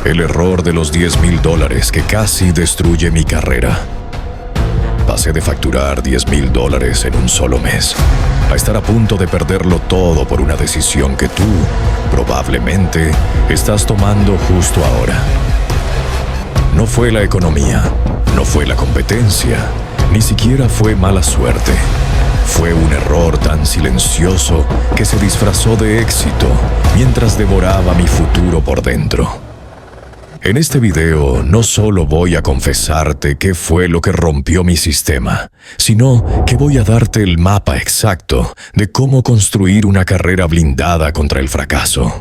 El error de los $10,000 que casi destruye mi carrera. Pasé de facturar $10,000 en un solo mes a estar a punto de perderlo todo por una decisión que tú, probablemente, estás tomando justo ahora. No fue la economía, no fue la competencia, ni siquiera fue mala suerte. Fue un error tan silencioso que se disfrazó de éxito mientras devoraba mi futuro por dentro. En este video no solo voy a confesarte qué fue lo que rompió mi sistema, sino que voy a darte el mapa exacto de cómo construir una carrera blindada contra el fracaso.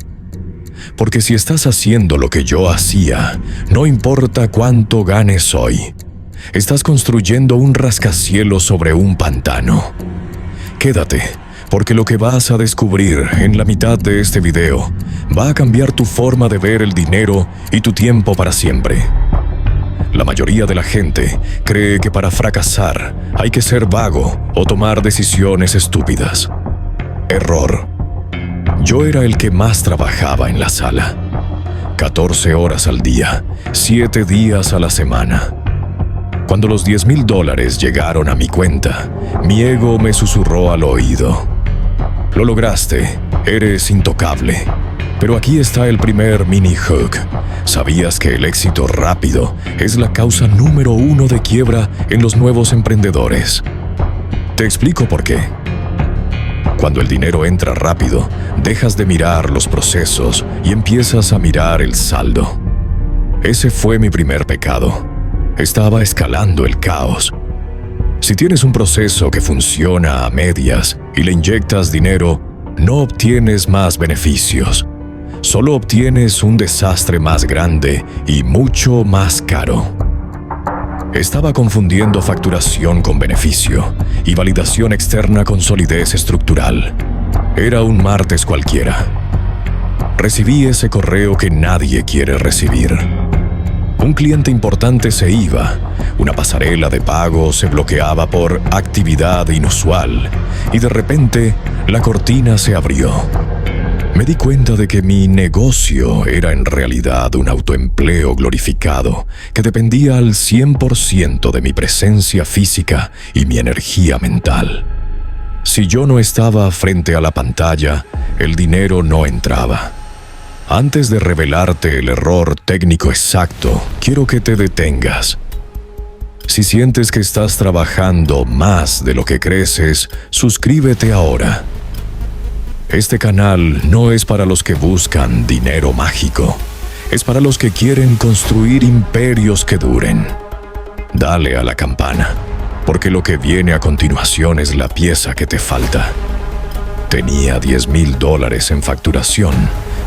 Porque si estás haciendo lo que yo hacía, no importa cuánto ganes hoy, estás construyendo un rascacielos sobre un pantano. Quédate, porque lo que vas a descubrir en la mitad de este video va a cambiar tu forma de ver el dinero y tu tiempo para siempre. La mayoría de la gente cree que para fracasar hay que ser vago o tomar decisiones estúpidas. Error. Yo era el que más trabajaba en la sala. 14 horas al día, 7 días a la semana. Cuando los $10,000 llegaron a mi cuenta, mi ego me susurró al oído: lo lograste, eres intocable. Pero aquí está el primer mini hook. ¿Sabías que el éxito rápido es la causa número 1 de quiebra en los nuevos emprendedores? Te explico por qué. Cuando el dinero entra rápido, dejas de mirar los procesos y empiezas a mirar el saldo. Ese fue mi primer pecado. Estaba escalando el caos. Si tienes un proceso que funciona a medias y le inyectas dinero, no obtienes más beneficios. Solo obtienes un desastre más grande y mucho más caro. Estaba confundiendo facturación con beneficio y validación externa con solidez estructural. Era un martes cualquiera. Recibí ese correo que nadie quiere recibir. Un cliente importante se iba, una pasarela de pago se bloqueaba por actividad inusual y de repente la cortina se abrió. Me di cuenta de que mi negocio era en realidad un autoempleo glorificado que dependía al 100% de mi presencia física y mi energía mental. Si yo no estaba frente a la pantalla, el dinero no entraba. Antes de revelarte el error técnico exacto, quiero que te detengas. Si sientes que estás trabajando más de lo que creces, suscríbete ahora. Este canal no es para los que buscan dinero mágico. Es para los que quieren construir imperios que duren. Dale a la campana, porque lo que viene a continuación es la pieza que te falta. Tenía $10,000 en facturación,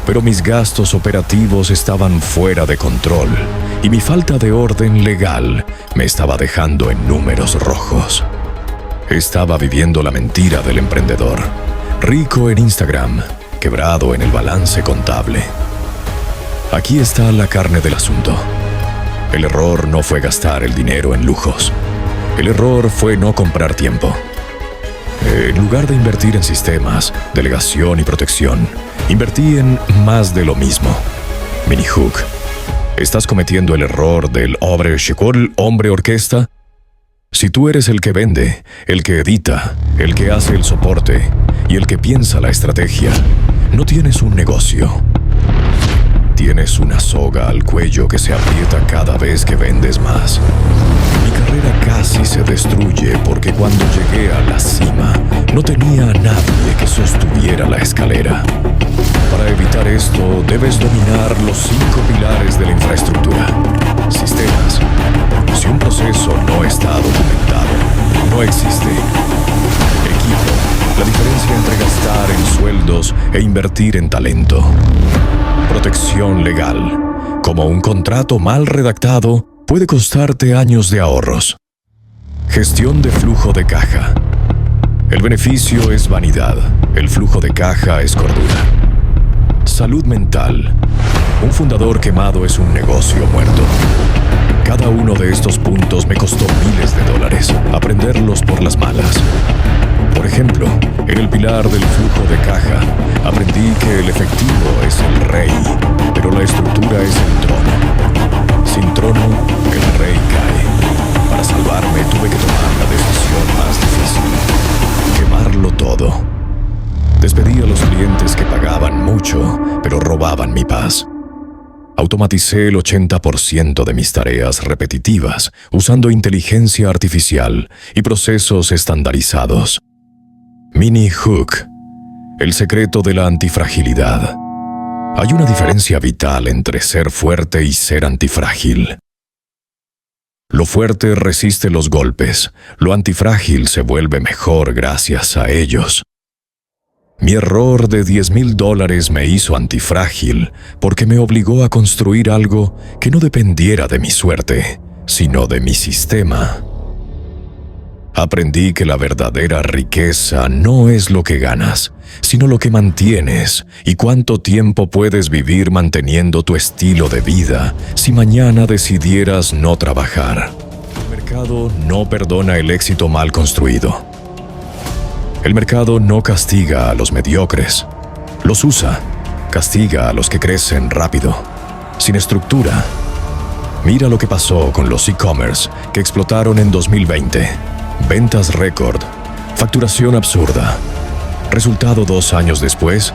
pero mis gastos operativos estaban fuera de control y mi falta de orden legal me estaba dejando en números rojos. Estaba viviendo la mentira del emprendedor, rico en Instagram, quebrado en el balance contable. Aquí está la carne del asunto. El error no fue gastar el dinero en lujos. El error fue no comprar tiempo. En lugar de invertir en sistemas, delegación y protección, invertí en más de lo mismo. Mini hook. ¿Estás cometiendo el error del hombre orquesta? Si tú eres el que vende, el que edita, el que hace el soporte y el que piensa la estrategia, no tienes un negocio. Tienes una soga al cuello que se aprieta cada vez que vendes más. Mi carrera casi se destruye porque cuando llegué a la cima, no tenía a nadie que sostuviera la escalera. Para evitar esto, debes dominar los 5 pilares de la infraestructura. Sistemas. Si un proceso no está documentado, no existe. Equipo. La diferencia entre gastar en sueldos e invertir en talento. Protección legal. Como un contrato mal redactado puede costarte años de ahorros. Gestión de flujo de caja. El beneficio es vanidad, el flujo de caja es cordura. Salud mental. Un fundador quemado es un negocio muerto. Cada uno de estos puntos me costó miles de dólares, aprenderlos por las malas. Por ejemplo, en el pilar del flujo de caja, aprendí que el efectivo es el rey, pero la estructura es el trono. Sin trono, el rey cae. Para salvarme tuve que tomar la decisión más difícil: quemarlo todo. Despedí a los clientes que pagaban mucho, pero robaban mi paz. Automaticé el 80% de mis tareas repetitivas usando inteligencia artificial y procesos estandarizados. Mini Hook, el secreto de la antifragilidad. Hay una diferencia vital entre ser fuerte y ser antifrágil. Lo fuerte resiste los golpes, lo antifrágil se vuelve mejor gracias a ellos. Mi error de $10,000 me hizo antifrágil porque me obligó a construir algo que no dependiera de mi suerte, sino de mi sistema. Aprendí que la verdadera riqueza no es lo que ganas, sino lo que mantienes y cuánto tiempo puedes vivir manteniendo tu estilo de vida si mañana decidieras no trabajar. El mercado no perdona el éxito mal construido. El mercado no castiga a los mediocres, los usa, castiga a los que crecen rápido, sin estructura. Mira lo que pasó con los e-commerce que explotaron en 2020. Ventas récord, facturación absurda. Resultado 2 años después,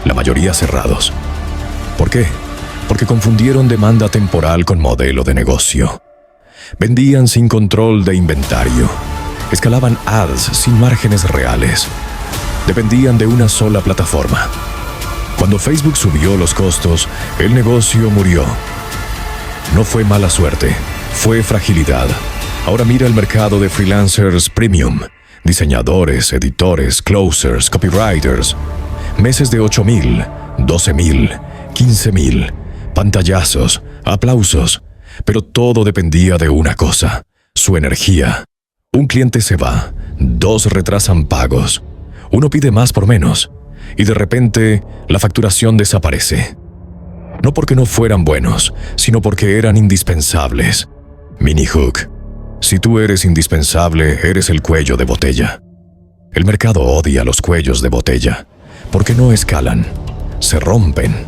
la mayoría cerrados. ¿Por qué? Porque confundieron demanda temporal con modelo de negocio. Vendían sin control de inventario. Escalaban ads sin márgenes reales. Dependían de una sola plataforma. Cuando Facebook subió los costos, el negocio murió. No fue mala suerte, fue fragilidad. Ahora mira el mercado de freelancers premium, diseñadores, editores, closers, copywriters. Meses de 8,000, 12,000, 15,000, pantallazos, aplausos. Pero todo dependía de una cosa: su energía. Un cliente se va, 2 retrasan pagos, 1 pide más por menos, y de repente la facturación desaparece. No porque no fueran buenos, sino porque eran indispensables. Mini Hook. Si tú eres indispensable, eres el cuello de botella. El mercado odia los cuellos de botella, porque no escalan, se rompen.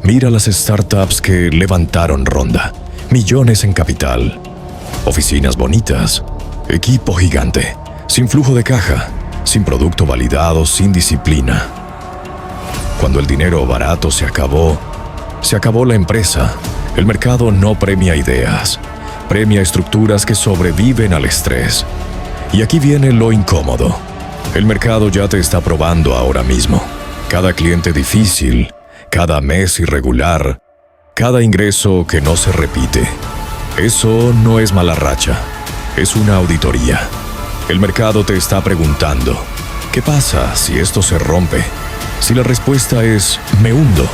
Mira las startups que levantaron ronda, millones en capital, oficinas bonitas, equipo gigante, sin flujo de caja, sin producto validado, sin disciplina. Cuando el dinero barato se acabó la empresa. El mercado no premia ideas, premia estructuras que sobreviven al estrés. Y aquí viene lo incómodo. El mercado ya te está probando ahora mismo. Cada cliente difícil, cada mes irregular, cada ingreso que no se repite. Eso no es mala racha. Es una auditoría. El mercado te está preguntando: ¿qué pasa si esto se rompe? Si la respuesta es me hundo,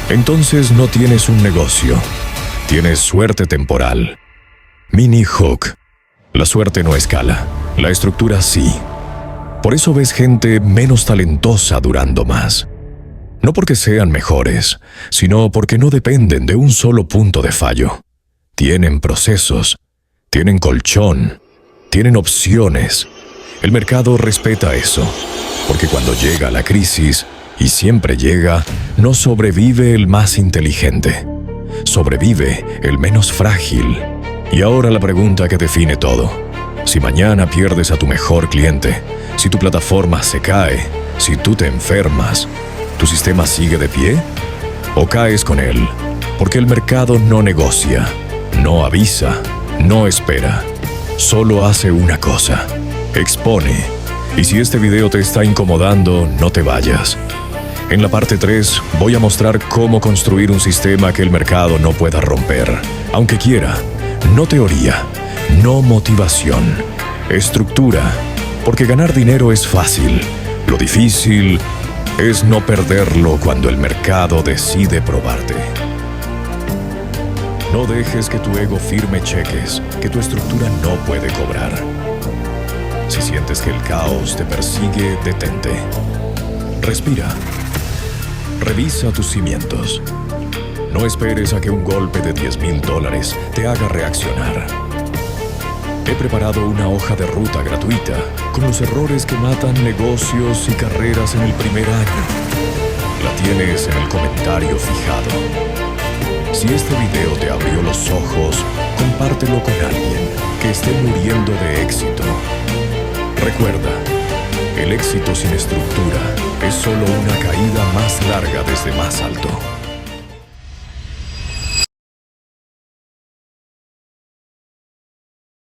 entonces no tienes un negocio, tienes suerte temporal. Mini Hook. La suerte no escala, la estructura sí. Por eso ves gente menos talentosa durando más. No porque sean mejores, sino porque no dependen de un solo punto de fallo. Tienen procesos, tienen colchón, tienen opciones. El mercado respeta eso, porque cuando llega la crisis, y siempre llega, no sobrevive el más inteligente. Sobrevive el menos frágil. Y ahora la pregunta que define todo: si mañana pierdes a tu mejor cliente, si tu plataforma se cae, si tú te enfermas, ¿tu sistema sigue de pie? ¿O caes con él? Porque el mercado no negocia, no avisa, no espera. Solo hace una cosa: expone. Y si este video te está incomodando, no te vayas. En la parte 3 voy a mostrar cómo construir un sistema que el mercado no pueda romper, aunque quiera. No teoría, no motivación, estructura. Porque ganar dinero es fácil. Lo difícil es no perderlo cuando el mercado decide probarte. No dejes que tu ego firme cheques que tu estructura no puede cobrar. Si sientes que el caos te persigue, detente. Respira. Revisa tus cimientos. No esperes a que un golpe de $10,000 te haga reaccionar. He preparado una hoja de ruta gratuita con los errores que matan negocios y carreras en el primer año. La tienes en el comentario fijado. Si este video te abrió los ojos, compártelo con alguien que esté muriendo de éxito. Recuerda, el éxito sin estructura es solo una caída más larga desde más alto.